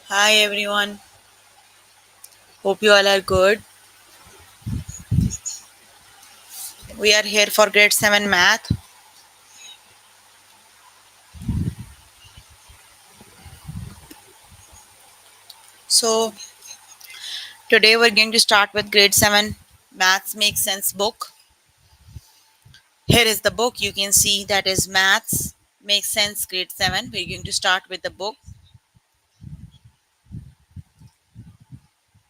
Hi everyone, hope you all are good. We are here for grade 7 math. So, today we're going to start with grade 7 Maths Make Sense book. Here is the book. You can see that is Maths Make Sense grade 7. We're going to start with the book.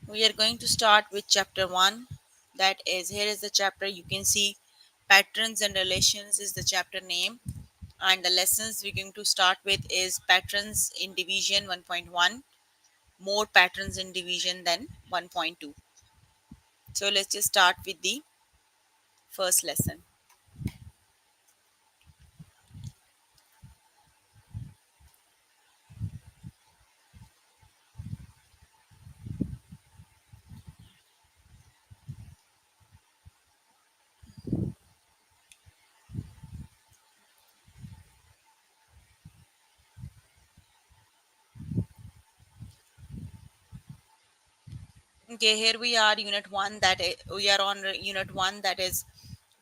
We are going to start with chapter 1. That is, here is the chapter. You can see Patterns and Relations is the chapter name. And the lessons we're going to start with is Patterns in Division 1.1. More patterns in division than 1.2. So let's just start with the first lesson. Okay, here we are, unit 1. We are on unit 1, that is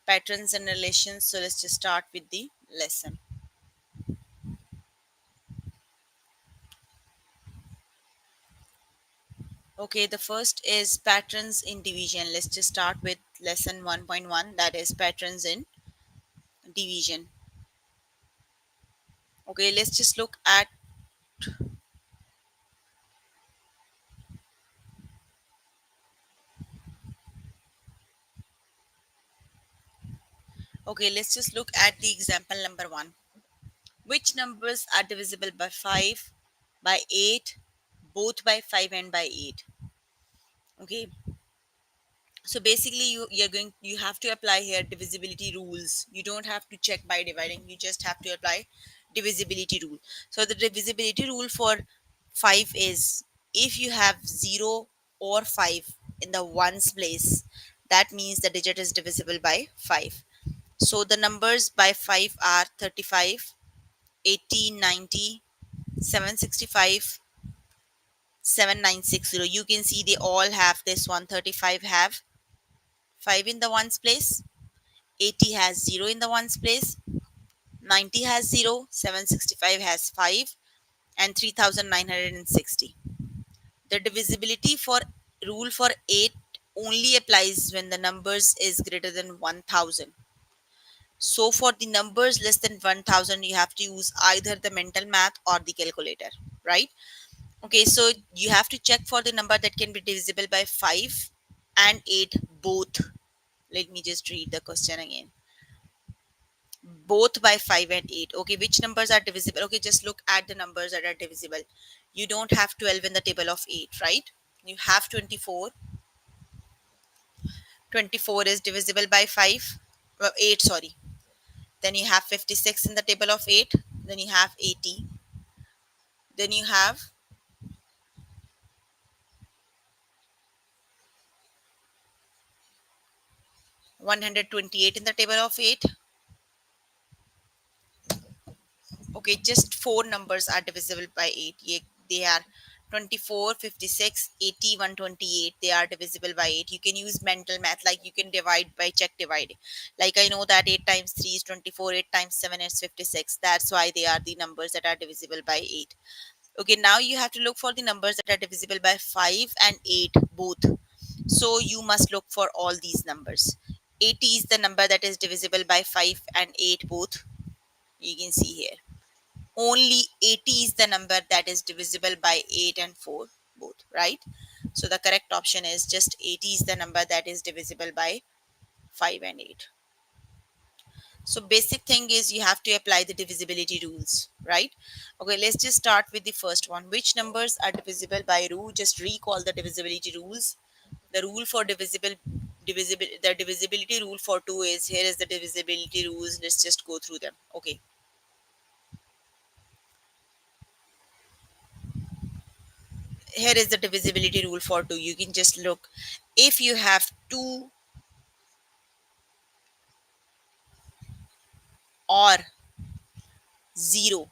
patterns and relations. So let's just start with the lesson. Okay, the first is patterns in division. Let's just start with lesson 1.1, that is patterns in division. Okay, let's just look at okay, let's just look at the example number 1. Which numbers are divisible by 5, by 8, both by 5 and by 8? Okay, so basically you have to apply here divisibility rules. You don't have to check by dividing, you just have to apply divisibility rule. So the divisibility rule for 5 is, if you have 0 or 5 in the ones place, that means the digit is divisible by 5. So the numbers by 5 are 35, 80, 90, 765, 7960. You can see they all have this one. 35 have 5 in the ones place, 80 has 0 in the ones place, 90 has 0, 765 has 5, and 3960. The divisibility for rule for 8 only applies when the numbers is greater than 1000. So for the numbers less than 1000, you have to use either the mental math or the calculator, right? Okay, so you have to check for the number that can be divisible by 5 and 8 both. Let me just read the question again. Both by 5 and 8. Okay, which numbers are divisible? Okay, just look at the numbers that are divisible. You don't have 12 in the table of 8, right? You have 24. 24 is divisible by 5. 8, sorry. Then you have 56 in the table of 8. Then you have 80. Then you have 128 in the table of 8. Okay, just four numbers are divisible by 8. They are 24, 56, 80, 128. They are divisible by 8. You can use mental math, like you can divide by check dividing. Like I know that 8 times 3 is 24, 8 times 7 is 56. That's why they are the numbers that are divisible by 8. Okay, now you have to look for the numbers that are divisible by 5 and 8 both. So you must look for all these numbers. 80 is the number that is divisible by 5 and 8 both. You can see here. Only 80 is the number that is divisible by 8 and 4 both, right? So the correct option is just 80 is the number that is divisible by 5 and 8. So basic thing is you have to apply the divisibility rules, right? Okay, let's just start with the first one. Which numbers are divisible by rule? Just recall the divisibility rules. The rule for the divisibility rule for 2 is, here is the divisibility rules. Let's just go through them. Okay, here is the divisibility rule for 2. You can just look. If you have 2 or 0,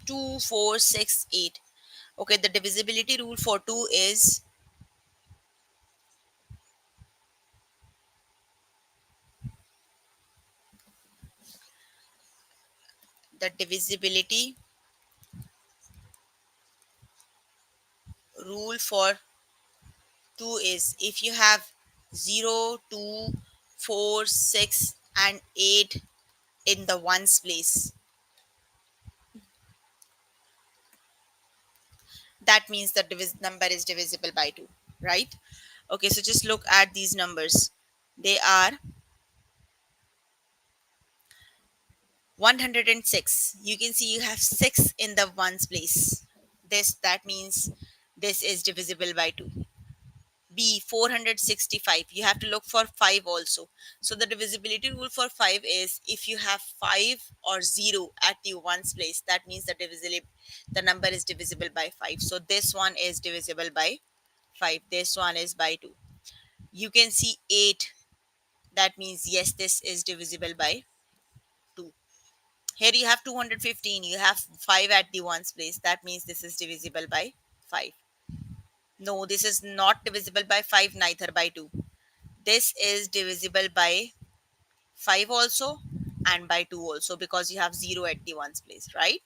2, 4, 6, 8, Okay, the divisibility rule for 2 is the divisibility rule for 2 is if you have 0, 2, 4, 6, and 8 in the ones place, that means the number is divisible by 2, right? Okay, so just look at these numbers. They are 106. You can see you have 6 in the ones place. That means this is divisible by 2. B 465. You have to look for 5 also. So the divisibility rule for 5 is if you have 5 or 0 at the ones place, that means the number is divisible by 5. So this one is divisible by 5. This one is by 2. You can see 8. That means yes, this is divisible by 2. Here you have 215. You have 5 at the ones place. That means this is divisible by 5. No, this is not divisible by 5, neither by 2. This is divisible by 5 also and by 2 also because you have 0 at the ones place, right?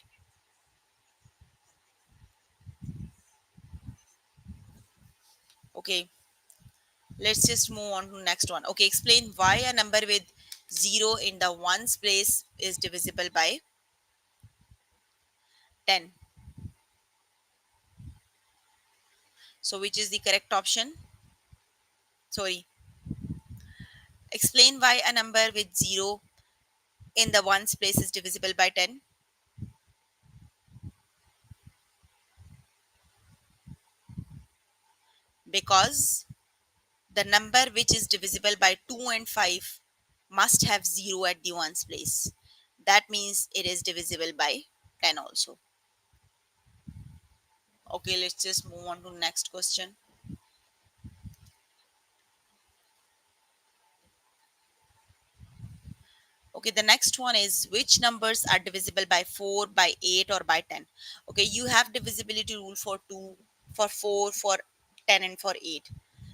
Okay, let's just move on to next one. Okay, explain why a number with 0 in the ones place is divisible by 10. So which is the correct option? Sorry. Explain why a number with 0 in the ones place is divisible by 10. Because the number which is divisible by 2 and 5 must have 0 at the ones place. That means it is divisible by 10 also. Okay, let's just move on to next question. Okay, the next one is which numbers are divisible by 4, by 8, or by 10? Okay, you have divisibility rule for 2, for 4, for 10, and for 8.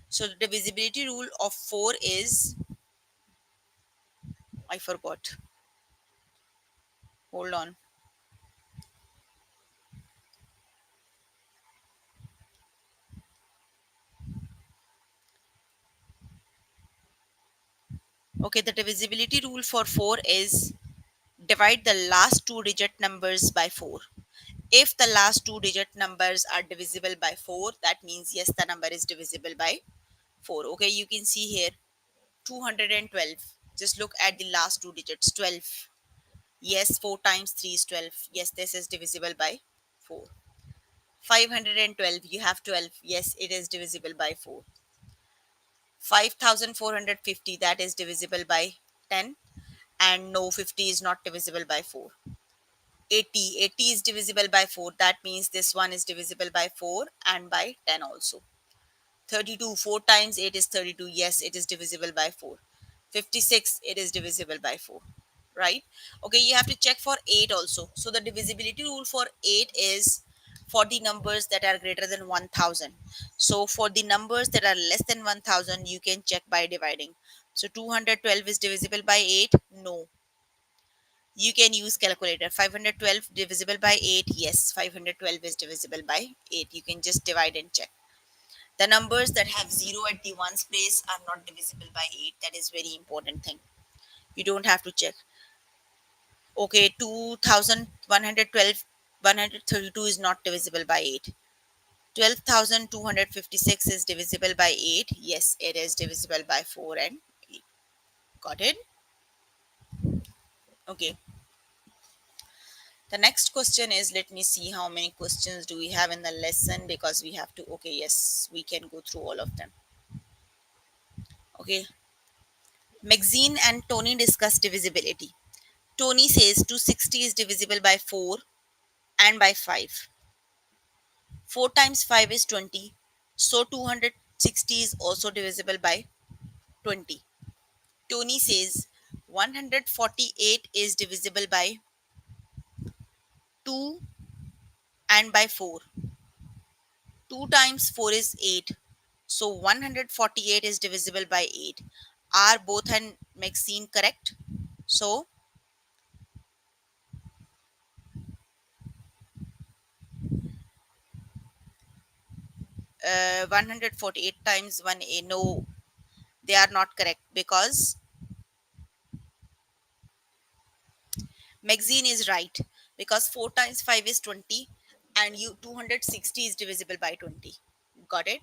So the divisibility rule of 4 is, I forgot. Hold on. Okay, the divisibility rule for 4 is divide the last two digit numbers by 4. If the last two digit numbers are divisible by 4, that means yes, the number is divisible by 4. Okay, you can see here 212. Just look at the last two digits 12. Yes, 4 times 3 is 12. Yes, this is divisible by 4. 512, you have 12. Yes, it is divisible by 4. 5450, that is divisible by 10. And no, 50 is not divisible by 4. 80 is divisible by 4. That means this one is divisible by 4 and by 10 also. 32, 4 times 8 is 32. Yes, it is divisible by 4. 56, it is divisible by 4. Right? Okay, you have to check for 8 also. So the divisibility rule for 8 is for the numbers that are greater than 1000. So for the numbers that are less than 1000, you can check by dividing. So 212 is divisible by 8? No. You can use calculator. 512 divisible by 8? Yes, 512 is divisible by 8. You can just divide and check. The numbers that have 0 at the ones place are not divisible by 8. That is very important thing. You don't have to check. Okay, 2112, 132 is not divisible by 8. 12,256 is divisible by 8. Yes, it is divisible by 4 and 8. Got it? Okay. The next question is, let me see how many questions do we have in the lesson because we have to, okay, yes, we can go through all of them. Okay. Maxine and Tony discuss divisibility. Tony says 260 is divisible by 4 and by 5. 4 times 5 is 20. So 260 is also divisible by 20. Tony says 148 is divisible by 2 and by 4. 2 times 4 is 8. So 148 is divisible by 8. Are both and Maxine correct? So 148 times 1a. No, they are not correct because Maxine is right, because 4 times 5 is 20 and you 260 is divisible by 20. Got it?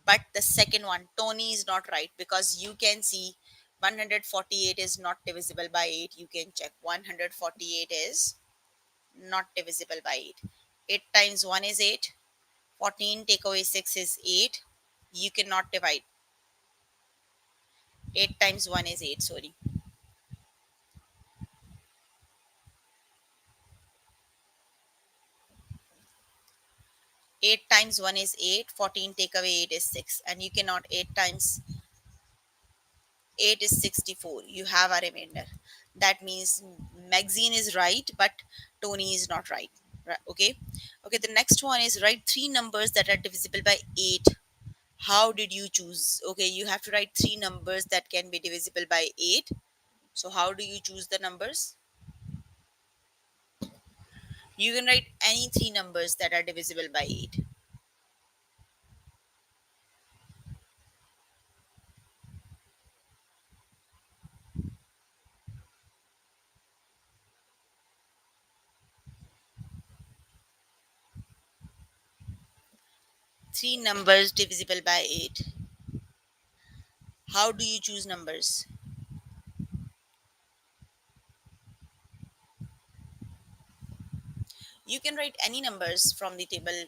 But the second one, Tony, is not right because you can see 148 is not divisible by 8. You can check 148 is not divisible by 8. 8 times 1 is 8. 14 take away 6 is 8. You cannot divide. 8 times 1 is 8, sorry. 8 times 1 is 8. 14 take away 8 is 6. And you cannot, 8 times 8 is 64. You have a remainder. That means Maxine is right, but Tony is not right. Okay. Okay. The next one is write three numbers that are divisible by 8. How did you choose? Okay. You have to write three numbers that can be divisible by 8. So, how do you choose the numbers? You can write any three numbers that are divisible by 8. Three numbers divisible by 8. How do you choose numbers? You can write any numbers from the table.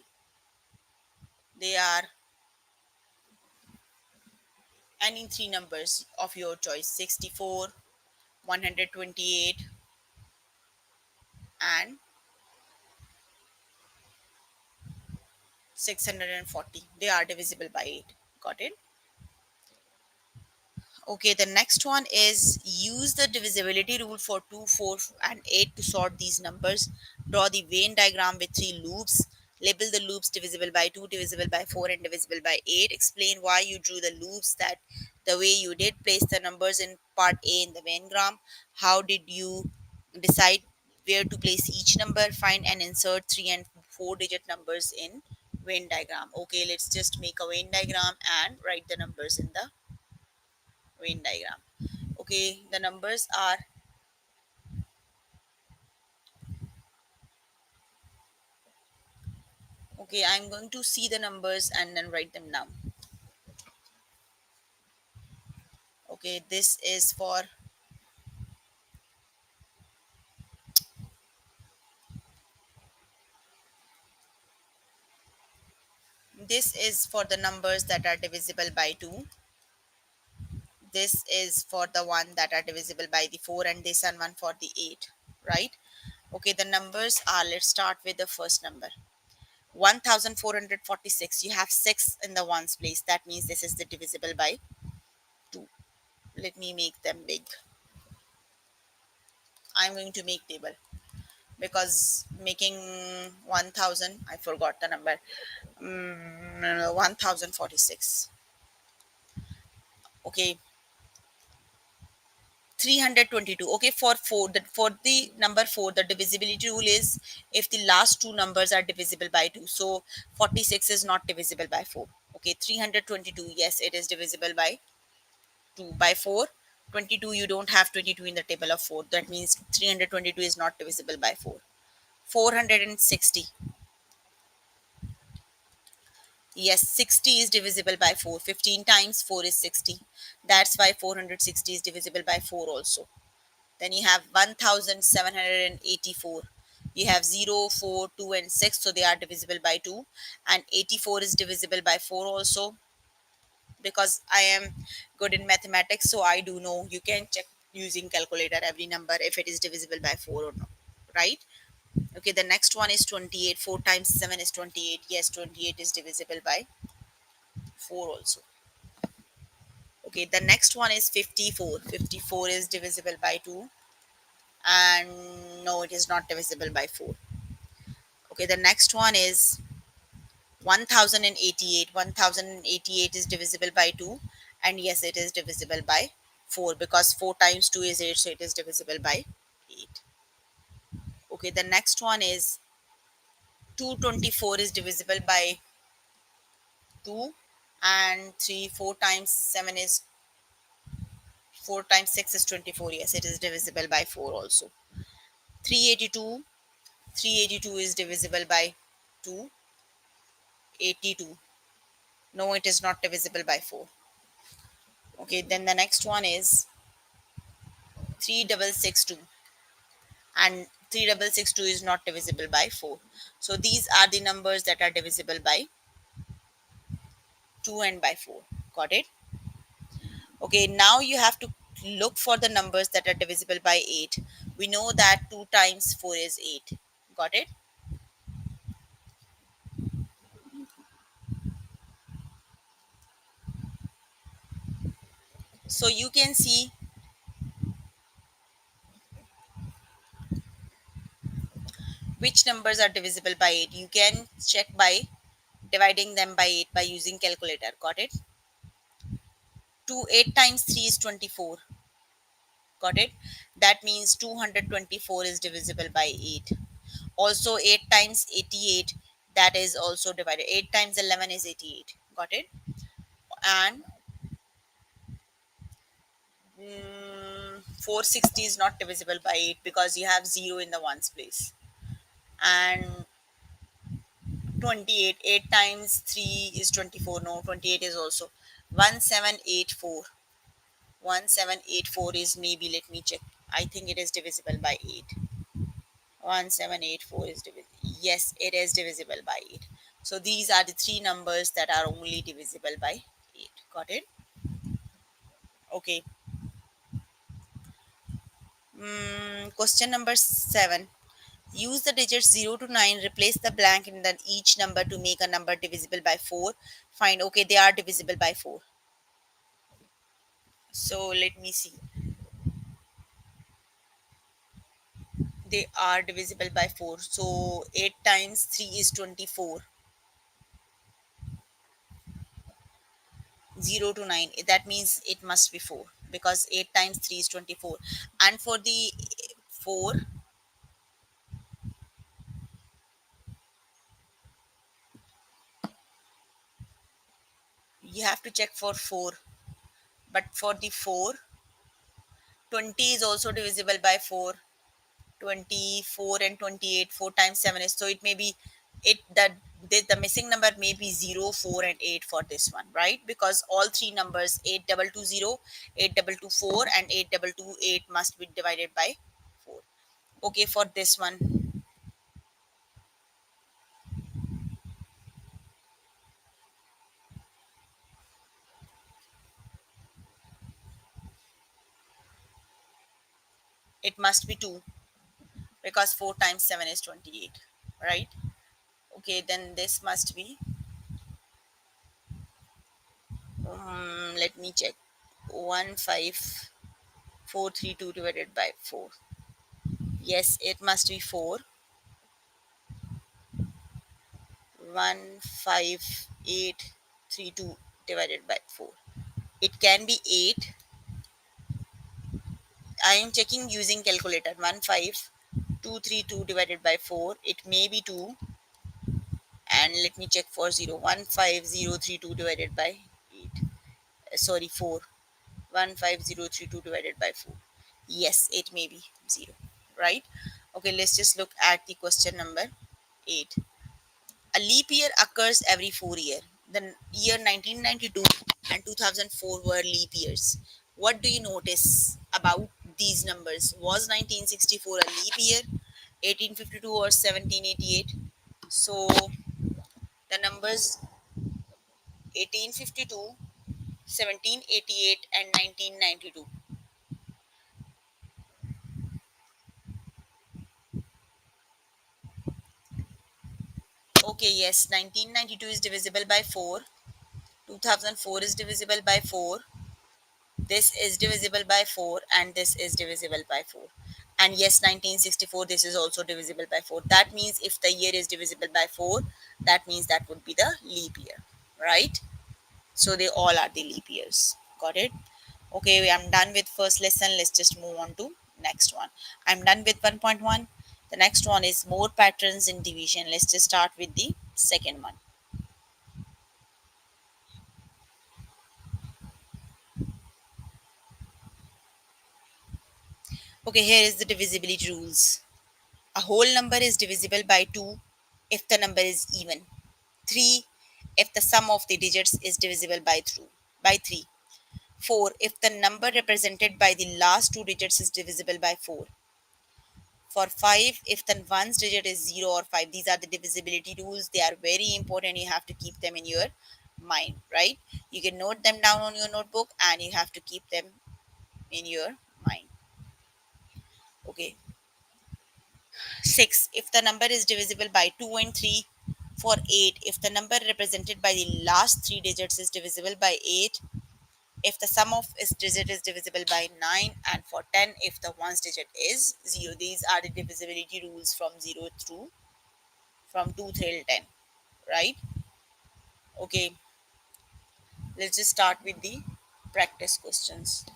They are any three numbers of your choice: 64, 128, and 640. They are divisible by 8. Got it? Okay, the next one is use the divisibility rule for 2, 4, and 8 to sort these numbers. Draw the Venn diagram with three loops. Label the loops divisible by 2, divisible by 4, and divisible by 8. Explain why you drew the loops that the way you did. Place the numbers in part A in the Venn diagram. How did you decide where to place each number? Find and insert 3 and 4 digit numbers in Venn diagram. Okay, let's just make a Venn diagram and write the numbers in the Venn diagram. Okay, the numbers are, okay, I'm going to see the numbers and then write them down. Okay, this is for the numbers that are divisible by 2. This is for the one that are divisible by the 4, and this and one for the 8, right? Okay, the numbers are, let's start with the first number. 1446. You have 6 in the ones place. That means this is the divisible by 2. Let me make them big. I'm going to make table because making 1000, I forgot the number. 1046. Okay, 322. Okay, for 4, for the number 4, the divisibility rule is if the last two numbers are divisible by 2. So 46 is not divisible by 4. Okay, 322, yes, it is divisible by 2. By 4, 22, you don't have 22 in the table of 4. That means 322 is not divisible by 4. 460. Yes, 60 is divisible by 4. 15 times 4 is 60. That's why 460 is divisible by 4 also. Then you have 1784. You have 0, 4, 2, and 6. So they are divisible by 2. And 84 is divisible by 4 also. Because I am good in mathematics, so I do know. You can check using calculator every number if it is divisible by 4 or not. Right? Okay, the next one is 28. 4 times 7 is 28. Yes, 28 is divisible by 4 also. Okay, the next one is 54. 54 is divisible by 2, and no, it is not divisible by 4. Okay, the next one is 1088 is divisible by 2, and yes, it is divisible by 4 because 4 times 2 is 8, so it is divisible by 8. Okay, the next one is 224 is divisible by 2, and 3 4 times 7 is 4 times 6 is 24. Yes, it is divisible by 4 also. 382 382 is divisible by 2. 82, no, it is not divisible by 4. Okay, then the next one is 3662, and 3662 is not divisible by 4. So these are the numbers that are divisible by 2 and by 4. Got it? Okay, now you have to look for the numbers that are divisible by 8. We know that 2 times 4 is 8. Got it? So you can see which numbers are divisible by 8. You can check by dividing them by 8 by using calculator. Got it? 8 times 3 is 24. Got it? That means 224 is divisible by 8. Also 8 times 88, that is also divided. 8 times 11 is 88. Got it? And 460 is not divisible by 8 because you have 0 in the ones place. And 28, 8 times 3 is 24. No, 28 is also 1784. 1784 is, maybe, let me check. I think it is divisible by 8. 1784 is divisible. Yes, it is divisible by 8. So these are the three numbers that are only divisible by 8. Got it? Okay. Question number 7. Use the digits 0 to 9, replace the blank in the each number to make a number divisible by 4. Find, okay, they are divisible by 4. So let me see. They are divisible by 4. So 8 times 3 is 24. 0 to 9, that means it must be 4 because 8 times 3 is 24. And for the 4, you have to check for 4. But for the 4, 20 is also divisible by 4. 24 and 28, 4 times 7 is, so it may be, it that the missing number may be 0, 4 and 8 for this one, right? Because all three numbers, 8220, 8224 and 8228, must be divided by 4. Okay, for this one, it must be 2 because 4 times 7 is 28, right? Okay, then this must be, let me check. 15432 divided by 4. Yes, it must be 4. 15832 divided by 4. It can be 8. I am checking using calculator. 15232 divided by 4. It may be 2. And let me check for 0. 15032 divided by 8. Sorry, 4. 15032 divided by 4. Yes, it may be 0. Right? Okay, let's just look at the question number 8. A leap year occurs every 4 years. The year 1992 and 2004 were leap years. What do you notice about these numbers? Was 1964 a leap year, 1852 or 1788? So the numbers 1852, 1788 and 1992. Okay, yes, 1992 is divisible by 4. 2004 is divisible by 4. This is divisible by 4 and this is divisible by 4. And yes, 1964, this is also divisible by 4. That means if the year is divisible by 4, that means that would be the leap year, right? So they all are the leap years. Got it? Okay, I'm done with first lesson. Let's just move on to next one. I'm done with 1.1. The next one is more patterns in division. Let's just start with the second one. Okay, here is the divisibility rules. A whole number is divisible by 2 if the number is even. 3 if the sum of the digits is divisible by 3. 4 if the number represented by the last two digits is divisible by 4. For 5 if the ones digit is 0 or 5. These are the divisibility rules. They are very important. You have to keep them in your mind, right? You can note them down on your notebook and you have to keep them in your mind. Okay. 6 if the number is divisible by 2 and 3. For 8 if the number represented by the last three digits is divisible by 8. If the sum of its digit is divisible by 9. And for 10 if the ones digit is 0. These are the divisibility rules from 0 through from 2 till 10, right? Okay, let's just start with the practice questions.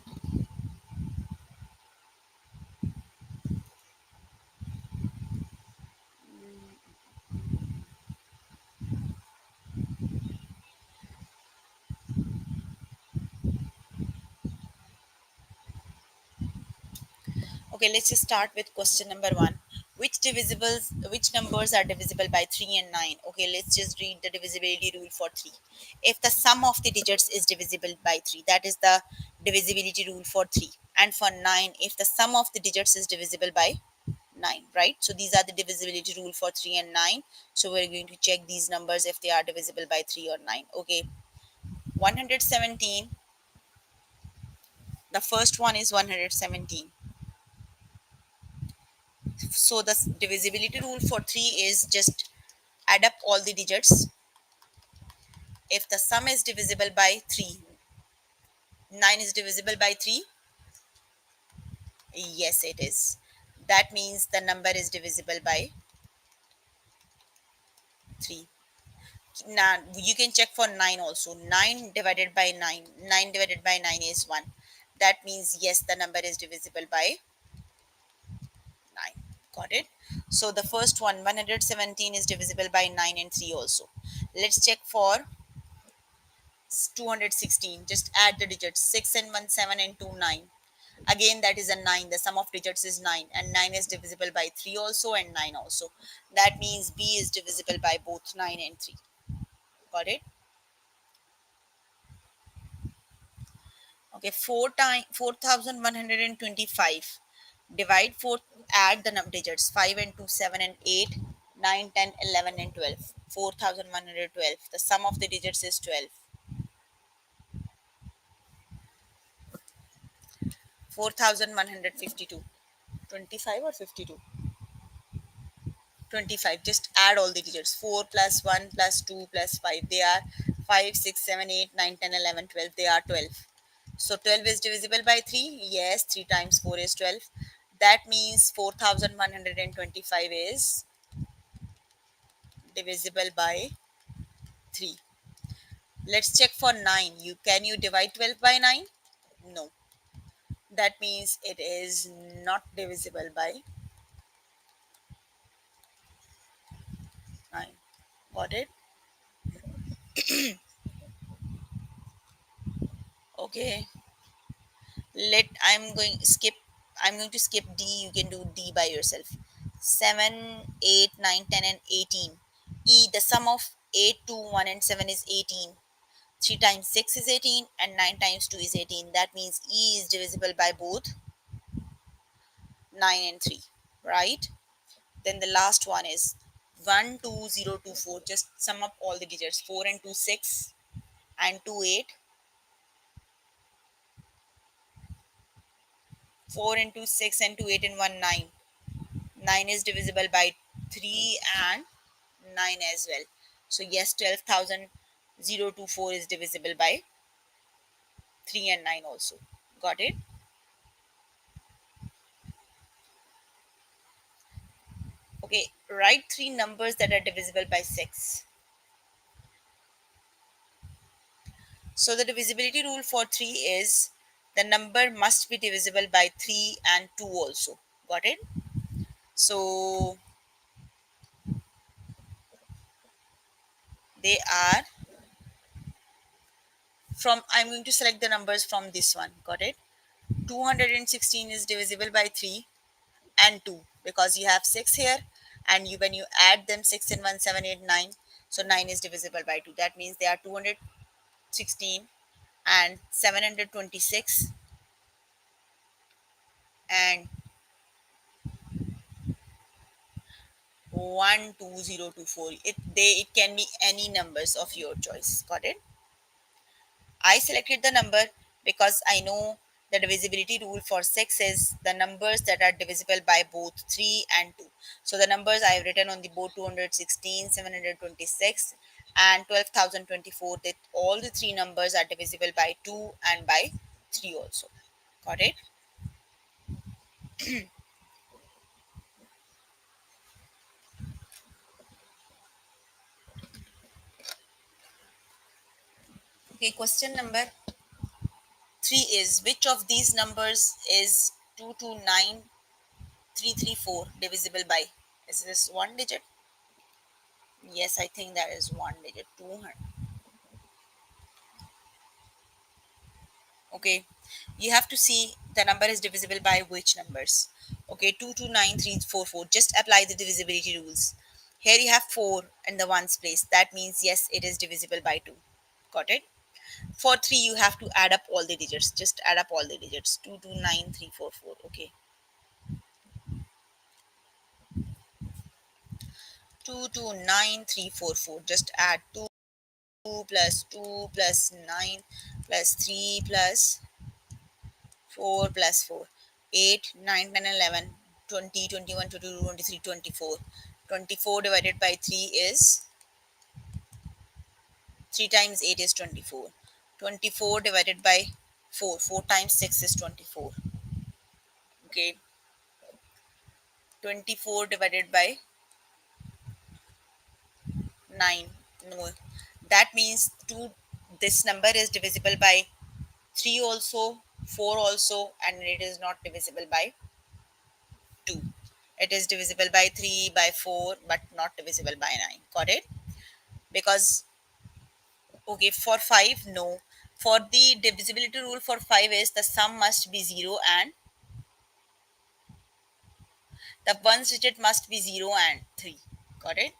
Okay, let's just start with question number 1. Which numbers are divisible by 3 and 9? Okay, let's just read the divisibility rule for 3. If the sum of the digits is divisible by 3, that is the divisibility rule for 3. And for 9, if the sum of the digits is divisible by 9, right? So these are the divisibility rule for 3 and 9. So we're going to check these numbers if they are divisible by 3 or 9. Okay, 117. The first one is 117. So the divisibility rule for 3 is just add up all the digits. If the sum is divisible by 3, 9 is divisible by 3. Yes, it is. That means the number is divisible by 3. Now you can check for 9 also. 9 divided by 9. 9 divided by 9 is 1. That means yes, the number is divisible by 9. Got it? So the first one, 117, is divisible by 9 and 3 also. Let's check for 216. Just add the digits. 6 and 1 7 and 2 9. Again, that is a 9. The sum of digits is 9, and 9 is divisible by 3 also and 9 also. That means B is divisible by both 9 and 3. Got it? Okay, 4 times 4125. Divide 4, add the digits. 5 and 2 7 and 8, 9 10 11 and 12. 4112. The sum of the digits is 12. 4152. 25 or 52? 25. Just add all the digits. 4 plus 1 plus 2 plus 5. They are 5 6 7 8 9 10 11 12. They are 12. So 12 is divisible by 3. Yes, 3 times 4 is 12. That means 4125 is divisible by 3. Let's check for 9. Can you divide 12 by 9? No. That means it is not divisible by 9. Got it? Okay. Let I'm going to skip D. You can do D by yourself. 7 8 9 10 and 18. E, the sum of 8 2 1 and 7 is 18. 3 times 6 is 18 and 9 times 2 is 18. That means E is divisible by both 9 and 3, right? Then the last one is 12024. Just sum up all the digits. 4 and 2 6 and 2 8. 4 and 2 6 and 2 8 and 1 9. 9 is divisible by 3 and 9 as well. So yes, 12,024 is divisible by 3 and 9 also. Got it? Okay, write three numbers that are divisible by 6. So the divisibility rule for 3 is the number must be divisible by 3 and 2 also. Got it? So they are from, I'm going to select the numbers from this one. Got it? 216 is divisible by 3 and 2 because you have 6 here, and you when you add them, 6 and 1, 7, 8, 9. So 9 is divisible by 2. That means they are 216 and 726 and 12024. It can be any numbers of your choice. Got it? I selected the number because I know the divisibility rule for 6 is the numbers that are divisible by both 3 and 2. So the numbers I have written on the board: 216, 726 and 12,024, that all the three numbers are divisible by 2 and by 3 also. Got it? Okay, question number 3 is, which of these numbers is 229334 divisible by? Is this one digit? Yes, I think that is one digit. 200. Okay, you have to see the number is divisible by which numbers. Okay, 229344. Just apply the divisibility rules. Here you have 4 in the ones place. That means yes, it is divisible by 2. Got it? For 3, you have to add up all the digits. Just add up all the digits. 229344. Okay. 229344. Just add 2 plus 2 plus 9 plus 3 plus 4 plus 4, 8, 9, 10, 11, 20, 21, 22, 23, 24. 24 divided by 3 is 3 times 8 is 24. 24 divided by 4. 4 times 6 is 24. Okay. 24 divided by 9. No. That means 2, this number is divisible by 3 also, 4 also, and it is not divisible by 2. It is divisible by 3, by 4, but not divisible by 9. Got it? Because, okay, for 5, no. For the divisibility rule for 5 is the sum must be 0 and the ones digit must be 0 and 3. Got it?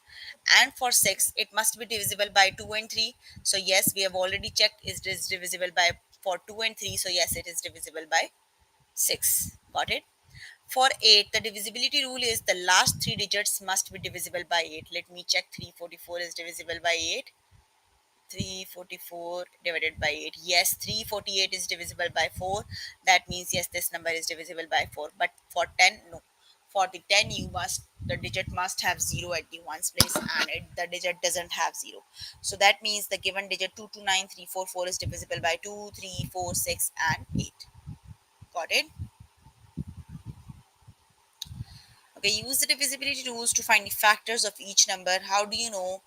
And for 6, it must be divisible by 2 and 3. So yes, we have already checked it is divisible by for 2 and 3. So yes, it is divisible by 6. Got it? For 8, the divisibility rule is the last 3 digits must be divisible by 8. Let me check. 344 is divisible by 8. 344 divided by 8. Yes, 348 is divisible by 4. That means yes, this number is divisible by 4. But for 10, no. For the 10, the digit must have 0 at the ones place, and the digit doesn't have 0. So that means the given digit 229344 is divisible by 2, 3, 4, 6, and 8. Got it? Okay, use the divisibility rules to find the factors of each number. How do you know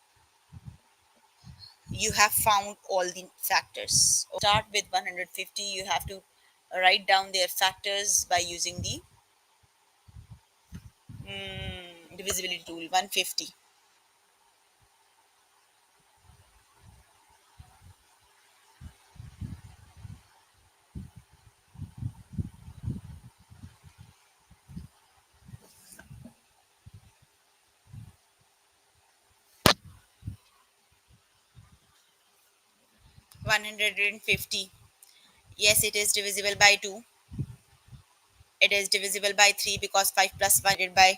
you have found all the factors? Start with 150. You have to write down their factors by using the divisibility tool. 150. 150. Yes, it is divisible by 2. It is divisible by 3 because 5 plus 1 divided by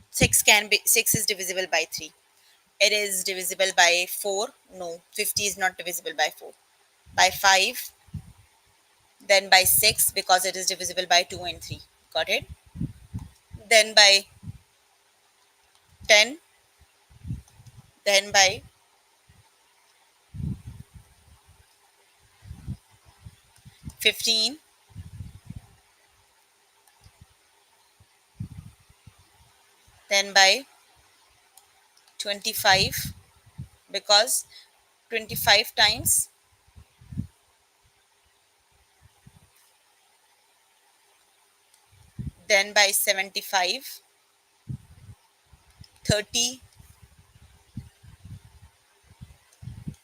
6 can be 6 is divisible by 3. It is divisible by 4. No, 50 is not divisible by 4. By 5, then by 6 because it is divisible by 2 and 3. Got it? Then by 10, then by 15, then by 25, because 25 times, then by 75, 30,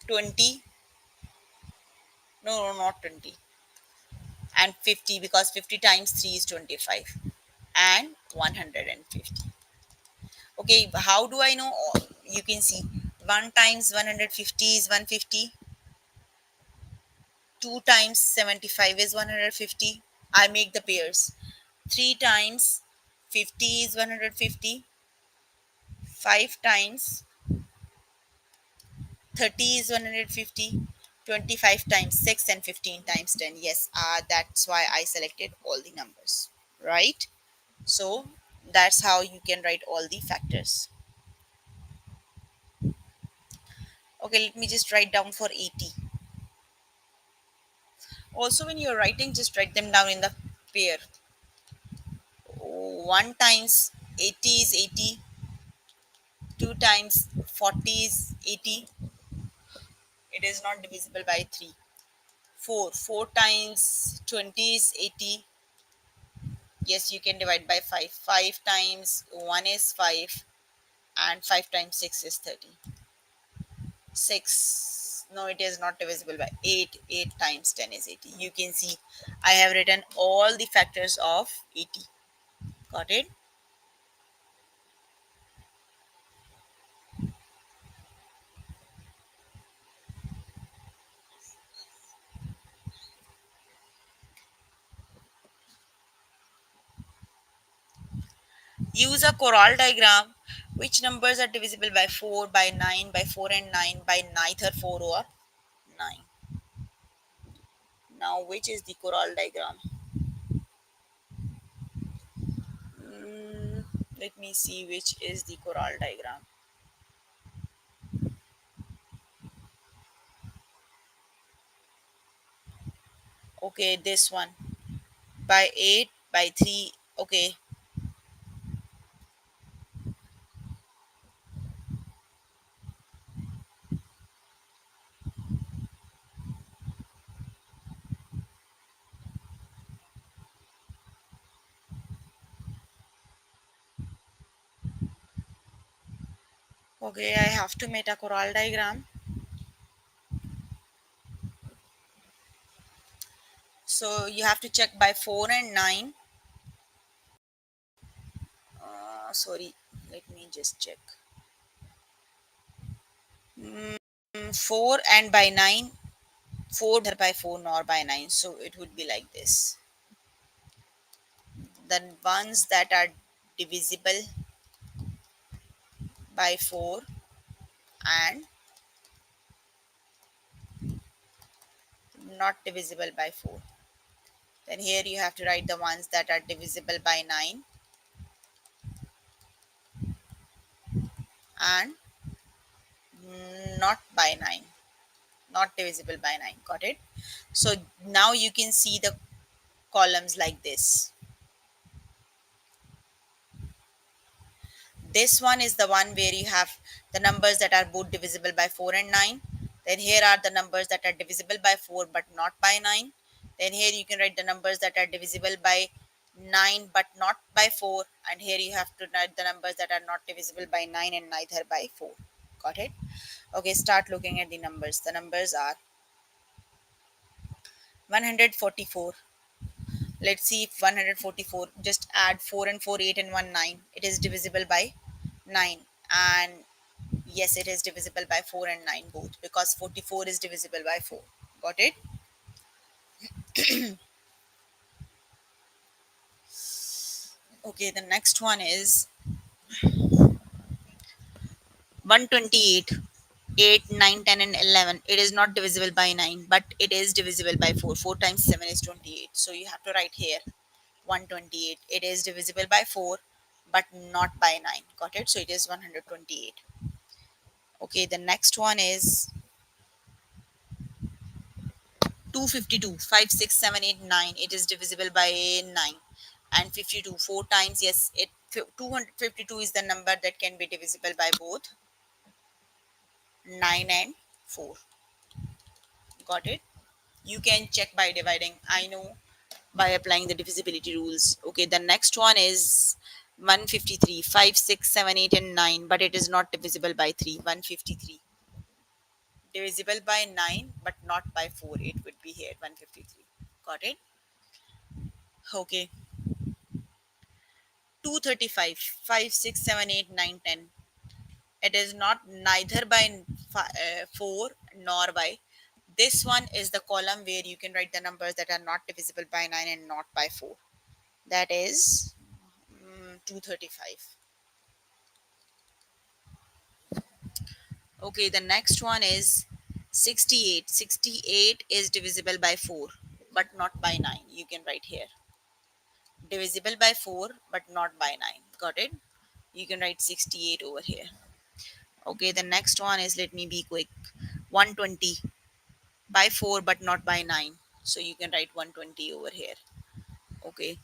20, no, not 20, and 50, because 50 times 3 is 25, and 150. Okay, how do I know? You can see 1 times 150 is 150, 2 times 75 is 150. I make the pairs. 3 times 50 is 150, 5 times 30 is 150, 25 times 6, and 15 times 10. Yes, that's why I selected all the numbers, right? So that's how you can write all the factors. Okay, let me just write down for 80. Also, when you're writing, just write them down in the pair. 1 times 80 is 80, 2 times 40 is 80. It is not divisible by 3. 4 times 20 is 80. Yes, you can divide by 5. 5 times 1 is 5, and 5 times 6 is 30. 6, no, it is not divisible by 8. 8 times 10 is 80. You can see I have written all the factors of 80. Got it? Use a choral diagram. Which numbers are divisible by 4, by 9, by 4 and 9, by neither 4 or 9? Now, which is the choral diagram? Mm, Let me see which is the choral diagram. Okay, this one. By 8, by 3. Okay, okay, I have to make a choral diagram. So you have to check by 4 and 9. Sorry, let me just check. 4 and by 9. 4 by 4 nor by 9. So it would be like this. The ones that are divisible by 4 and not divisible by 4. Then here you have to write the ones that are divisible by 9 and not by 9. Not divisible by 9. Got it? So now you can see the columns like this. This one is the one where you have the numbers that are both divisible by 4 and 9. Then here are the numbers that are divisible by 4 but not by 9. Then here you can write the numbers that are divisible by 9 but not by 4. And here you have to write the numbers that are not divisible by 9 and neither by 4. Got it? Okay, start looking at the numbers. The numbers are 144. Let's see if 144, just add 4 and 4, 8 and 1, 9. It is divisible by 9. And yes, it is divisible by 4 and 9 both, because 44 is divisible by 4. Got it? Okay, the next one is 128. 8, 9, 10, and 11. It is not divisible by 9, but it is divisible by 4. 4 times 7 is 28. So you have to write here 128. It is divisible by 4, but not by 9. Got it? So it is 128. Okay, the next one is 252. 5, 6, 7, 8, 9. It is divisible by 9. And 52. 4 times, yes, it 252 is the number that can be divisible by both 9 and 4. Got it? You can check by dividing. I know, by applying the divisibility rules. Okay, the next one is 153, 5, 6, 7, 8, and 9, but it is not divisible by 3. 153. Divisible by 9, but not by 4. It would be here, 153. Got it? Okay. 235, 5, 6, 7, 8, 9, 10. It is not neither by 4 nor by. This one is the column where you can write the numbers that are not divisible by 9 and not by 4. That is 235. Okay, the next one is 68. 68 is divisible by 4 but not by 9. You can write here. Divisible by 4 but not by 9. Got it? You can write 68 over here. Okay, the next one is, let me be quick, 120 by 4 but not by 9. So you can write 120 over here. Okay,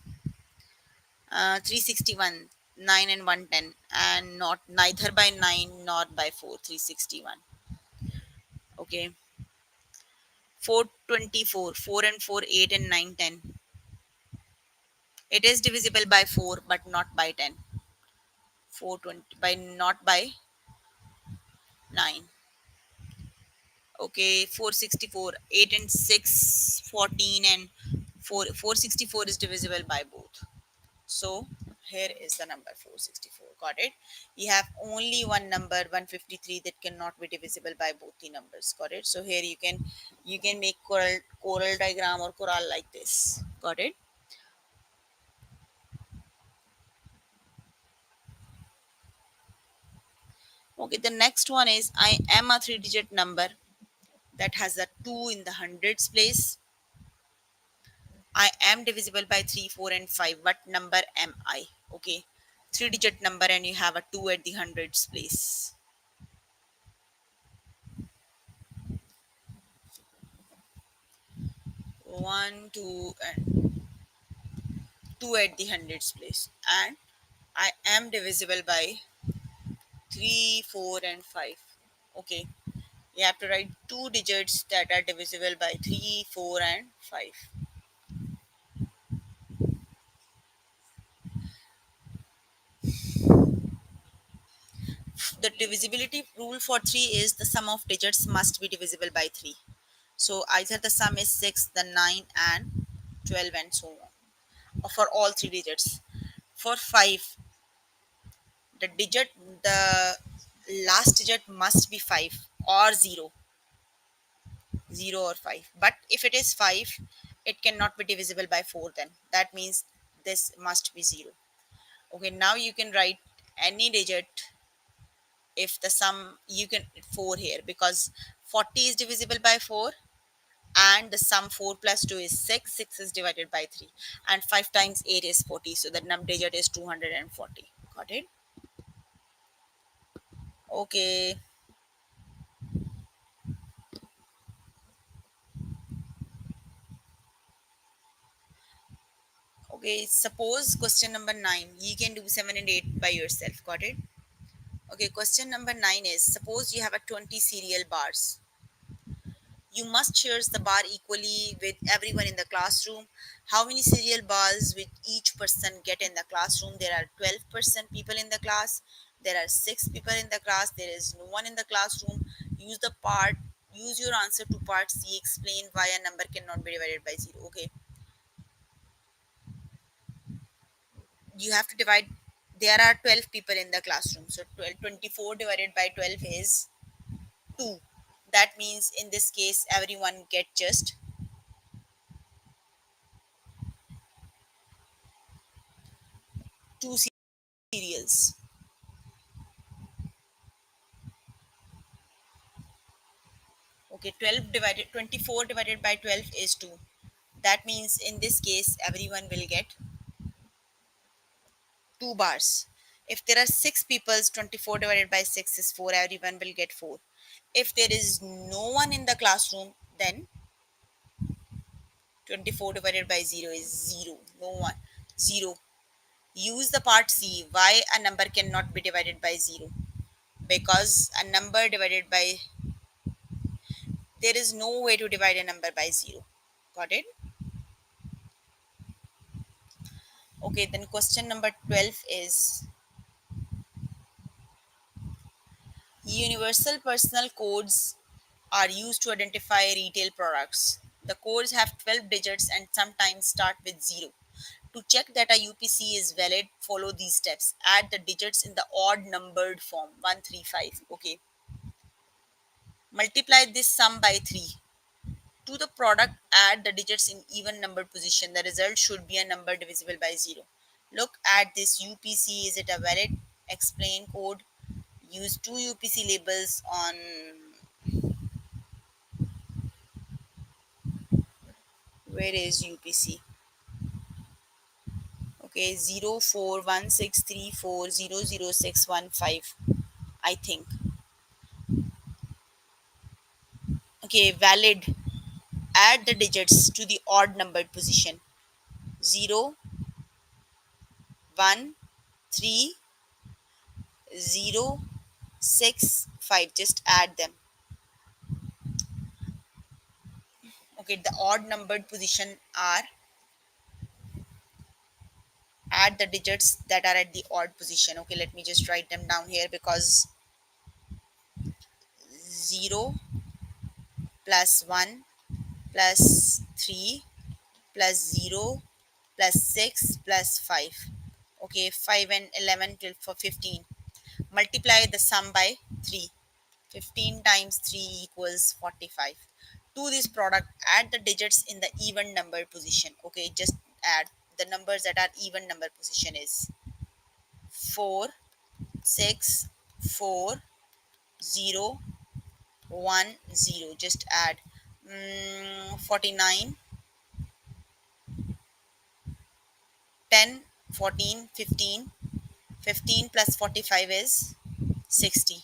361, 9 and 110, and not neither by 9 nor by 4, 361. Okay, 424, 4 and 4, 8 and 9, 10. It is divisible by 4 but not by 10. 420 by not by 9. Okay, 464, 8 and 6, 14 and 4. 464 is divisible by both. So here is the number 464. Got it? You have only one number 153 that cannot be divisible by both the numbers. Got it? So here you can make coral diagram or coral like this. Got it? Okay, the next one is, I am a three digit number that has a 2 in the hundreds place. I am divisible by 3, 4, and 5. What number am I? Okay, three digit number and you have a 2 at the hundreds place. 1, 2, and 2 at the hundreds place. And I am divisible by 3, 4, and 5. Okay, you have to write two digits that are divisible by 3, 4, and 5. The divisibility rule for 3 is the sum of digits must be divisible by 3. So either the sum is 6, the 9, and 12, and so on, for all three digits. For 5, the last digit must be 5 or 0, 0 or 5. But if it is 5, it cannot be divisible by 4 then. That means this must be 0. Okay, now you can write any digit if the sum, you can 4 here, because 40 is divisible by 4, and the sum 4 plus 2 is 6. 6 is divided by 3, and 5 times 8 is 40, so the num digit is 240. Got it? Okay. Okay, suppose question number 9, you can do 7 and 8 by yourself. Got it? Okay, question number 9 is, suppose you have a 20 cereal bars. You must share the bar equally with everyone in the classroom. How many cereal bars will each person get in the classroom? There are 12% people in the class. There are 6 people in the class. There is no one in the classroom. Use the part. Use your answer to part C. Explain why a number cannot be divided by 0. Okay. You have to divide. There are 12 people in the classroom. So 12, 24 divided by 12 is 2. That means in this case, everyone get just 2 cereals. Okay, 24 divided by 12 is 2. That means in this case, everyone will get 2 bars. If there are 6 people, 24 divided by 6 is 4. Everyone will get 4. If there is no one in the classroom, then 24 divided by 0 is 0. No one. 0. Use the part C. Why a number cannot be divided by 0? Because a number divided by, there is no way to divide a number by 0. Got it? Okay, then question number 12 is universal personal codes are used to identify retail products. The codes have 12 digits and sometimes start with 0. To check that a UPC is valid, follow these steps. Add the digits in the odd numbered form 135. Okay. Multiply this sum by 3. To the product, add the digits in even numbered position. The result should be a number divisible by 0. Look at this UPC. Is it a valid? Explain code. Use two UPC labels on, where is UPC? Okay, 041634000615. I think. Okay, valid. Add the digits to the odd numbered position. 0, 1, 3, 0, 6, 5. Just add them. Okay, the odd numbered position are, add the digits that are at the odd position. Okay, let me just write them down here, because 0 plus 1 plus 3 plus 0 plus 6 plus 5. Okay, 5 and 11 till for 15. Multiply the sum by 3. 15 times 3 equals 45. To this product, add the digits in the even number position. Okay, just add the numbers that are even number position is 4, 6, 4, 0, 1, 0. Just add 49, 10, 14, 15. 15 plus 45 is 60.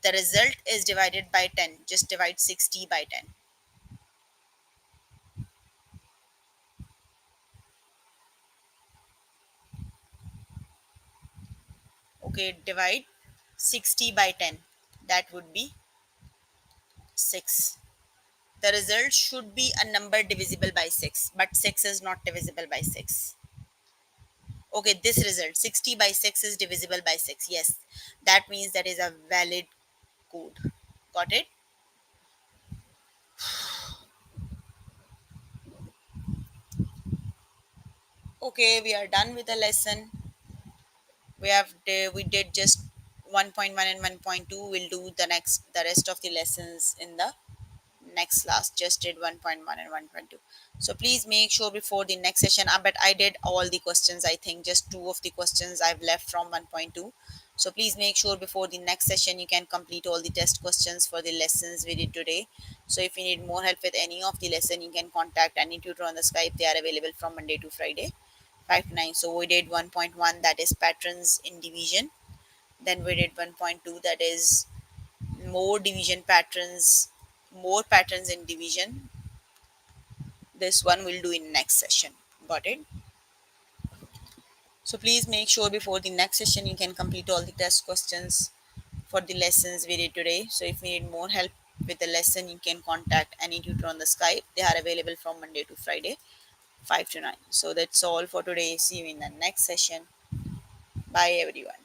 The result is divided by 10. Just divide 60 by 10. Okay, divide 60 by 10. That would be 6. The result should be a number divisible by 6, but 6 is not divisible by 6. Okay, this result 60 by 6 is divisible by 6. Yes, that means that is a valid code. Got it? Okay, we are done with the lesson. We did just 1.1 and 1.2. We'll do the rest of the lessons in the next class. Just did 1.1 and 1.2. So please make sure before the next session, but I did all the questions. I think just two of the questions I've left from 1.2. So please make sure before the next session you can complete all the test questions for the lessons we did today. So if you need more help with any of the lesson, you can contact any tutor on the Skype. They are available from Monday to Friday, 5 to 9. So we did 1.1, that is patterns in division. Then we did 1.2, that is more division patterns, more patterns in division. This one we'll do in next session. Got it? So please make sure before the next session you can complete all the test questions for the lessons we did today. So if you need more help with the lesson, you can contact any tutor on the Skype. They are available from Monday to Friday, 5 to 9. So that's all for today. See you in the next session. Bye everyone.